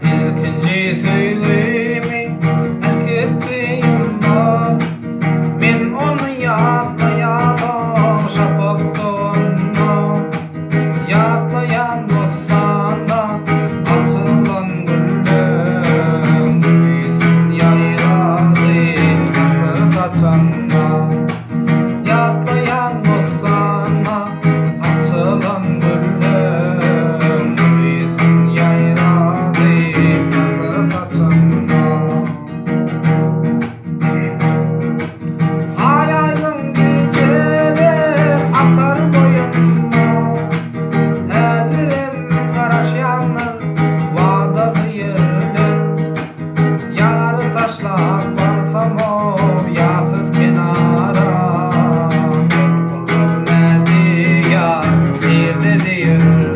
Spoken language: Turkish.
İlkinci söylemi erkettiğim var. Men onu yatlayadım şapaktonda. Yatlayan dostanda açılan güllüm. Gülüsün yayradı katır saçanda. Yatlayan dostanda açılan güllüm. Gülüsün yayradı katır saçanda. Hayalim geceler akar boyumda. Hazirim karaşyanlar vadalı yerler. Yarı taşlar barsam o yarsız kenara. Kullar nerede yar, nerede değil.